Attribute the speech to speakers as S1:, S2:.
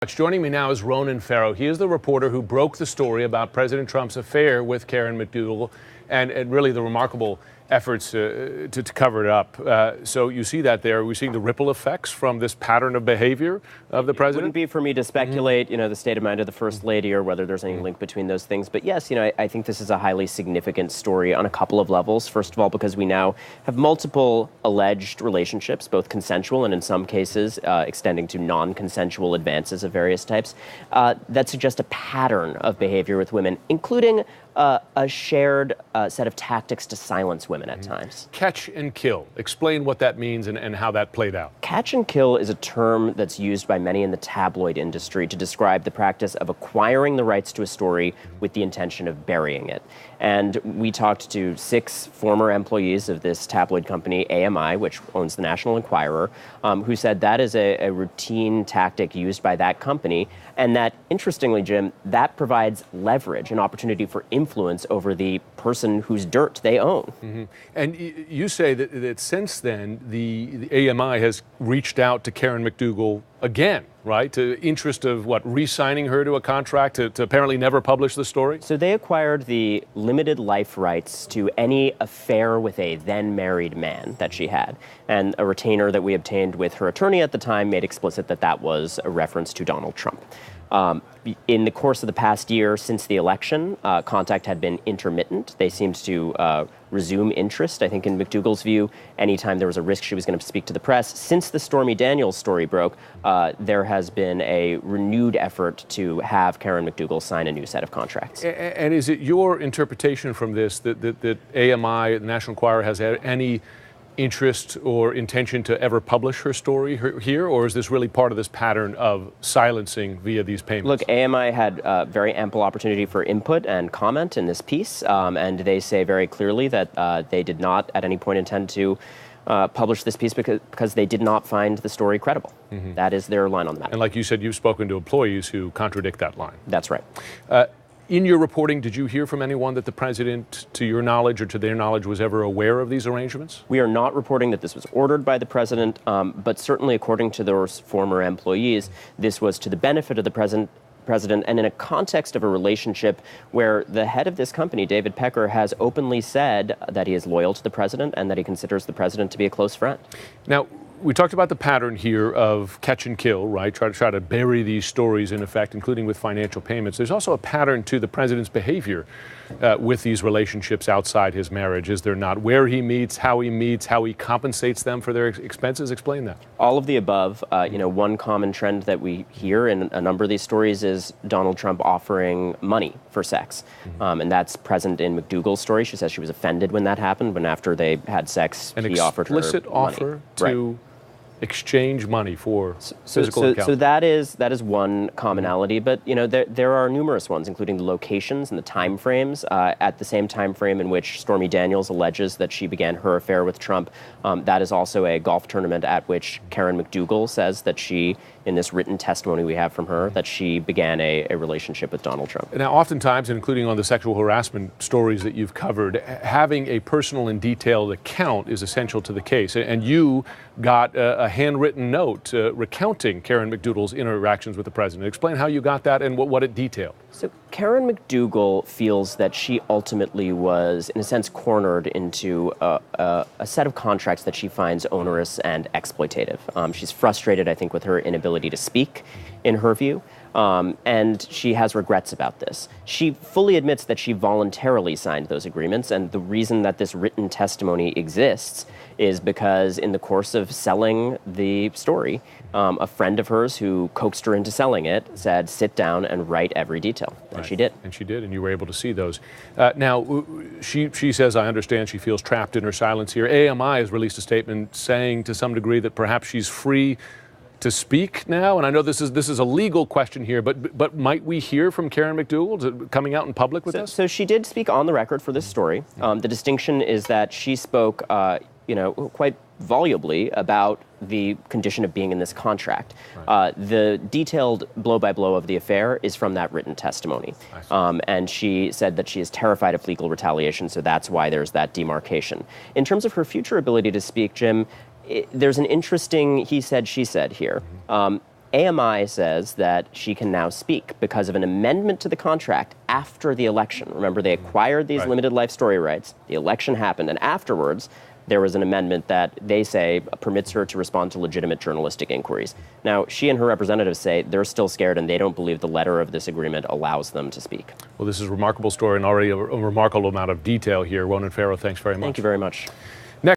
S1: Joining me now is Ronan Farrow. He is the reporter who broke the story about President Trump's affair with Karen McDougal and really the remarkable efforts to cover it up. So you see that there. We're seeing the ripple effects from this pattern of behavior of the president.
S2: It wouldn't be for me to speculate, the state of mind of the First Lady or whether there's any link between those things. But yes, I think this is a highly significant story on a couple of levels. First of all, because we now have multiple alleged relationships, both consensual and in some cases extending to non-consensual advances of various types, that suggest a pattern of behavior with women, including a shared set of tactics to silence women at times.
S1: Catch and kill. Explain what that means and how that played out.
S2: Catch and kill is a term that's used by many in the tabloid industry to describe the practice of acquiring the rights to a story with the intention of burying it. And we talked to 6 former employees of this tabloid company, AMI, which owns the National Enquirer, who said that is a routine tactic used by that company, and that, interestingly, Jim, that provides leverage, an opportunity for influence over the person whose dirt they own.
S1: Mm-hmm. And you say that since then, the AMI has reached out to Karen McDougal again, right? To interest of re-signing her to a contract to apparently never publish the story?
S2: So they acquired the limited life rights to any affair with a then married man that she had. And a retainer that we obtained with her attorney at the time made explicit that that was a reference to Donald Trump. In the course of the past year since the election, contact had been intermittent. They seemed to resume interest. I think in McDougal's view, anytime there was a risk she was going to speak to the press. Since the Stormy Daniels story broke, there has been a renewed effort to have Karen McDougal sign a new set of contracts.
S1: And is it your interpretation from this that AMI, the National Enquirer, has had any interest or intention to ever publish her story here, or is this really part of this pattern of silencing via these payments?
S2: Look, AMI had very ample opportunity for input and comment in this piece, and they say very clearly that they did not at any point intend to publish this piece because they did not find the story credible. Mm-hmm. That is their line on the matter.
S1: And like you said, you've spoken to employees who contradict that line.
S2: That's right.
S1: In your reporting, did you hear from anyone that the president, to your knowledge or to their knowledge, was ever aware of these arrangements?
S2: We are not reporting that this was ordered by the president, but certainly according to those former employees, this was to the benefit of the president, and in a context of a relationship where the head of this company, David PIKA, has openly said that he is loyal to the president and that he considers the president to be a close friend.
S1: Now, we talked about the pattern here of catch and kill, right? Try to bury these stories, in effect, including with financial payments. There's also a pattern to the president's behavior with these relationships outside his marriage, is there not? Where he meets, how he compensates them for their expenses. Explain that.
S2: All of the above. One common trend that we hear in a number of these stories is Donald Trump offering money for sex. Mm-hmm. And that's present in McDougal's story. She says she was offended when that happened, when after they had sex, he offered her money.
S1: An explicit offer to exchange money for physical encounter.
S2: So that is one commonality, but there are numerous ones, including the locations and the time frames. At the same time frame in which Stormy Daniels alleges that she began her affair with Trump, that is also a golf tournament at which Karen McDougal says that she, in this written testimony we have from her, that she began a relationship with Donald Trump.
S1: Now, oftentimes, including on the sexual harassment stories that you've covered, having a personal and detailed account is essential to the case. And you got a handwritten note recounting Karen McDougal's interactions with the president. Explain how you got that and what it detailed.
S2: So Karen McDougal feels that she ultimately was, in a sense, cornered into a set of contracts that she finds onerous and exploitative. She's frustrated, I think, with her inability to speak, in her view. And she has regrets about this. She fully admits that she voluntarily signed those agreements, and the reason that this written testimony exists is because in the course of selling the story, a friend of hers who coaxed her into selling it said, sit down and write every detail. And
S1: right.
S2: She did.
S1: And she did, and you were able to see those. Now, she says, I understand she feels trapped in her silence here. AMI has released a statement saying to some degree that perhaps she's free to speak now, and I know this is a legal question here, but might we hear from Karen McDougal coming out in public with this?
S2: So she did speak on the record for this story. The distinction is that she spoke, quite volubly about the condition of being in this contract. Right. The detailed blow-by-blow of the affair is from that written testimony. And she said that she is terrified of legal retaliation, so that's why there's that demarcation. In terms of her future ability to speak, Jim, there's an interesting he said, she said here. AMI says that she can now speak because of an amendment to the contract after the election. Remember, they acquired these limited life story rights. The election happened, and afterwards, there was an amendment that they say permits her to respond to legitimate journalistic inquiries. Now, she and her representatives say they're still scared and they don't believe the letter of this agreement allows them to speak.
S1: Well, this is a remarkable story and already a remarkable amount of detail here. Ronan Farrow, thanks very much.
S2: Thank you very much.